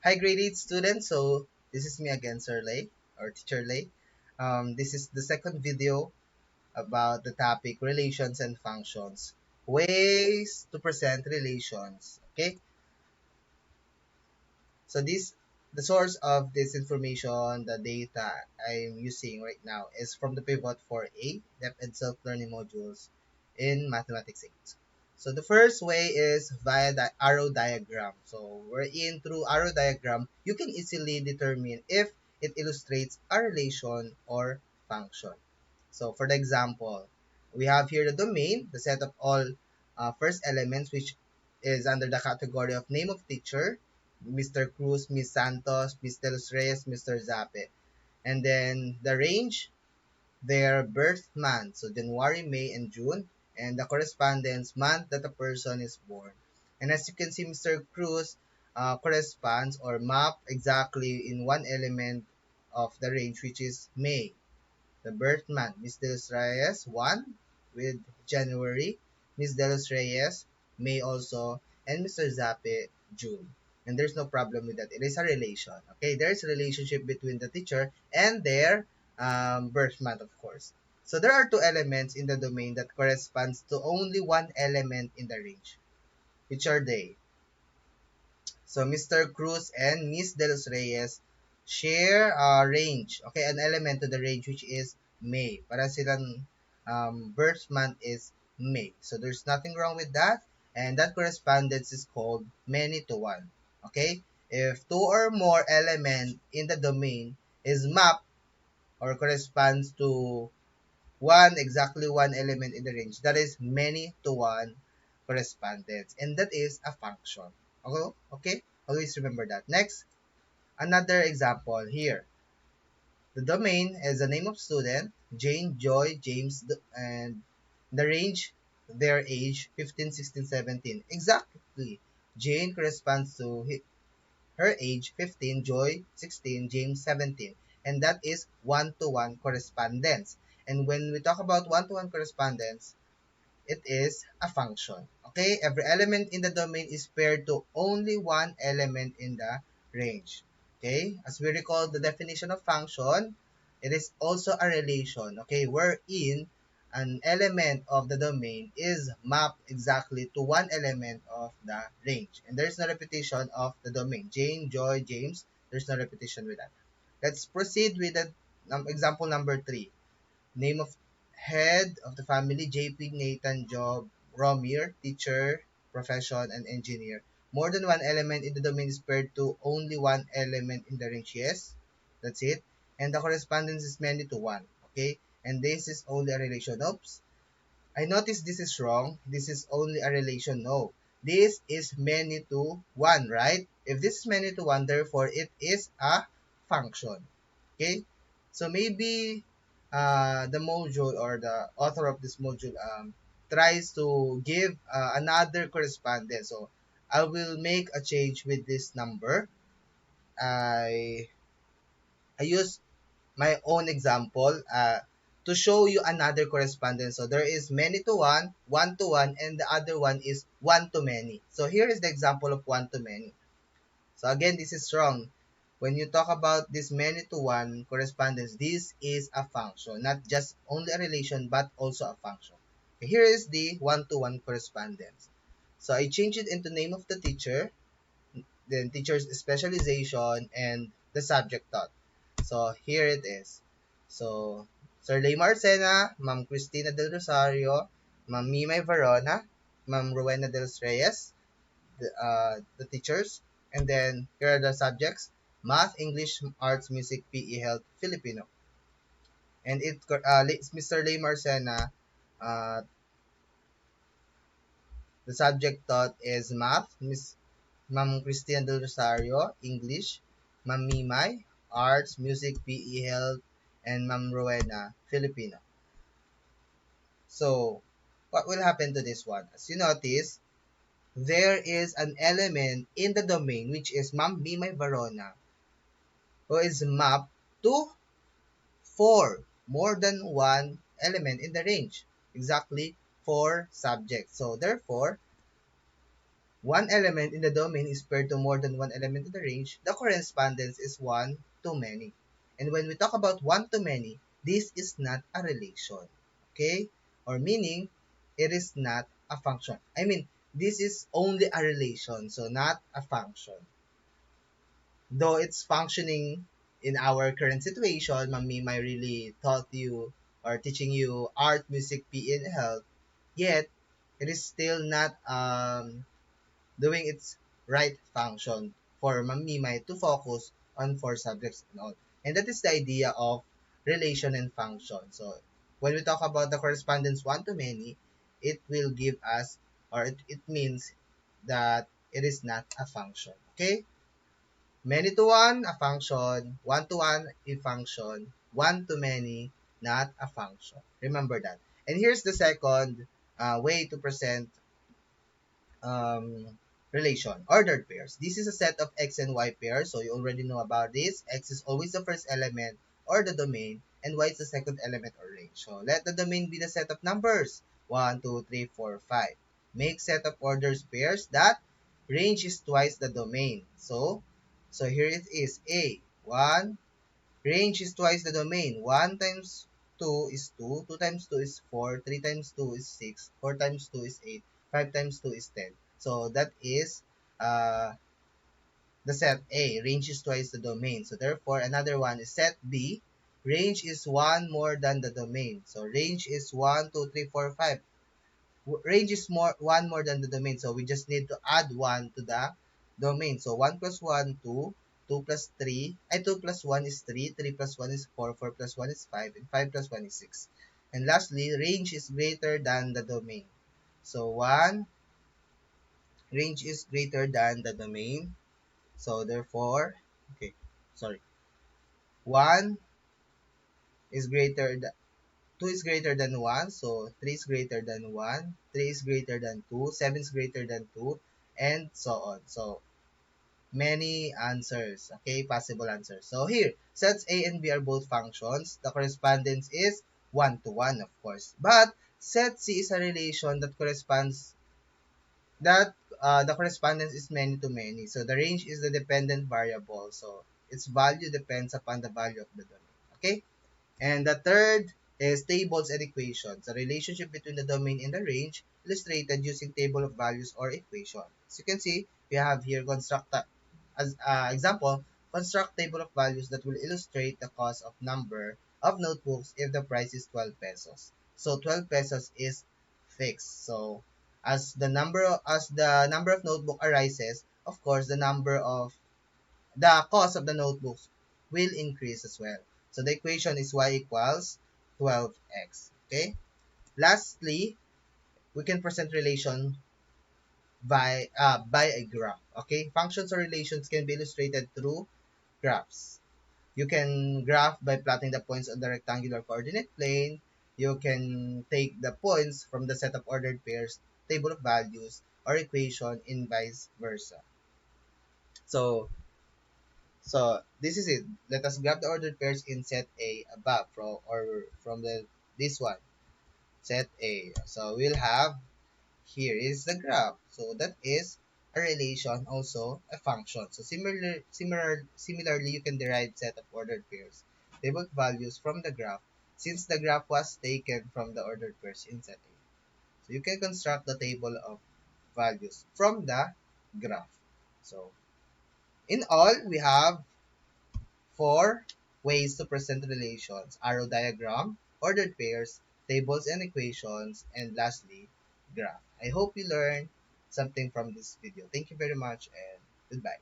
Hi, grade 8 students. So this is me again, Sir Lay or Teacher Lay. This is the second video about the topic relations and functions. Ways to present relations. Okay. So the source of this information, the data I'm using right now is from the pivot for A, depth and self-learning modules in Mathematics 8. So the first way is via the arrow diagram. So we're in through arrow diagram, you can easily determine if it illustrates a relation or function. So for the example, we have here the domain, the set of all first elements, which is under the category of name of teacher, Mr. Cruz, Miss Santos, Miss De Los Reyes, Mr. Zape. And then the range, their birth month, so January, May, and June, and the correspondence month that the person is born. And as you can see, Mr. Cruz corresponds or map exactly in one element of the range, which is May. The birth month, Miss De Los Reyes, 1 with January, Miss De Los Reyes, May also, and Mr. Zape, June. And there's no problem with that. It is a relation. Okay, there's a relationship between the teacher and their birth month, of course. So there are two elements in the domain that corresponds to only one element in the range. Which are they? So Mr. Cruz and Miss De Los Reyes share a range, okay, an element to the range which is May. Para silang birth month is May. So there's nothing wrong with that. And that correspondence is called many to one. Okay? If two or more element in the domain is mapped or corresponds to exactly one element in the range, that is many to one correspondence. And that is a function. Okay? Okay? Always remember that. Next, another example here. The domain is the name of student, Jane, Joy, James, and the range, their age, 15, 16, 17. Exactly. Jane corresponds to her age, 15, Joy, 16, James, 17. And that is one-to-one correspondence. And when we talk about one-to-one correspondence, it is a function. Okay, every element in the domain is paired to only one element in the range. Okay, as we recall the definition of function, it is also a relation. Okay, wherein an element of the domain is mapped exactly to one element of the range. And there's no repetition of the domain. Jane, Joy, James, there's no repetition with that. Let's proceed with the example number 3. Name of head of the family, JP, Nathan, Job, Romir, teacher, profession, and engineer. More than one element in the domain is paired to only one element in the range. Yes, that's it. And the correspondence is many to one. Okay, and this is only a relation. Oops, I noticed this is wrong. This is only a relation. No, this is many to one, right? If this is many to one, therefore it is a function. Okay, so maybe the module or the author of this module tries to give another correspondence. So I will make a change with this number. I I use my own example to show you another correspondence. So there is many to one to one, and the other one is one to many. So here is the example of one to many. So again, this is wrong. When you talk about this many to one correspondence, this is a function, not just only a relation, but also a function. Okay, here is the one to one correspondence. So I change it into name of the teacher, then teacher's specialization, and the subject taught. So here it is. So Sir Lay Marcena, Ma'am Cristina Del Rosario, Ma'am Mimay Varona, Ma'am Rowena Del Reyes, the teachers, and then here are the subjects: math, English, arts, music, PE, health, Filipino. And Mr. Lay Marcena, uh, the subject taught is math, Ma'am Christian Del Rosario, English, Ma'am Mimay, arts, music, PE, health, and Ma'am Rowena, Filipino. So, what will happen to this one? As you notice, there is an element in the domain which is Ma'am Mimay Varona, who is mapped to 4, more than one element in the range. Exactly 4 subjects. So therefore, one element in the domain is paired to more than one element in the range, the correspondence is one to many. And when we talk about one to many, this is not a relation. Okay? Or meaning, it is not a function. I mean, this is only a relation, so not a function. Though it's functioning in our current situation, Mami might really taught you or teaching you art, music, PE, and health, yet it is still not doing its right function for Mamimay to focus on four subjects and all. And that is the idea of relation and function. So when we talk about the correspondence one to many, it will give us, or it means that it is not a function. Okay? Many to one, a function. One to one, a function. One to many, not a function. Remember that. And here's the second way to present um, relation, ordered pairs. This is a set of x and y pairs, so you already know about this. X is always the first element or the domain, and y is the second element or range. So let the domain be the set of numbers 1, 2, 3, 4, 5. Make set of ordered pairs that range is twice the domain. So here it is A 1. Range is twice the domain. 1 times 2 is 2, 2 times 2 is 4, 3 times 2 is 6, 4 times 2 is 8, 5 times 2 is 10. So that is uh, the set A. Range is twice the domain. So therefore, another one is set B. Range is 1 more than the domain. So range is 1, 2, 3, 4, 5. Range is more 1 more than the domain, so we just need to add 1 to the domain. So 1 plus 1 2, 2 plus 3, 2 plus 1 is 3, 3 plus 1 is 4, 4 plus 1 is 5, and 5 plus 1 is 6. And lastly, range is greater than the domain. So 1, range is greater than the domain. So therefore, okay, sorry, 1 is greater than 2 is greater than 1, so 3 is greater than 1, 3 is greater than 2, 7 is greater than 2, and so on. So, many answers, okay, possible answers. So, here, sets A and B are both functions. The correspondence is 1 to 1, of course. But, set C is a relation that corresponds, that the correspondence is many to many. So, the range is the dependent variable. So, its value depends upon the value of the domain, okay? And the third is tables and equations, a relationship between the domain and the range illustrated using table of values or equation. As you can see, we have here as example, construct table of values that will illustrate the cost of number of notebooks if the price is 12 pesos. So 12 pesos is fixed. So as the number of notebook arises, of course the cost of the notebooks will increase as well. So the equation is y equals 12x. Okay. Lastly, we can present relation by a graph. Okay. Functions or relations can be illustrated through graphs. You can graph by plotting the points on the rectangular coordinate plane. You can take the points from the set of ordered pairs, table of values, or equation in vice versa. So So this is it. Let us grab the ordered pairs in set A above from the this one, set A. So we'll have here is the graph. So that is a relation, also a function. So similarly, you can derive set of ordered pairs, table values from the graph, since the graph was taken from the ordered pairs in set A. So you can construct the table of values from the graph. So in all, we have four ways to present relations: arrow diagram, ordered pairs, tables and equations, and lastly, graph. I hope you learned something from this video. Thank you very much and goodbye.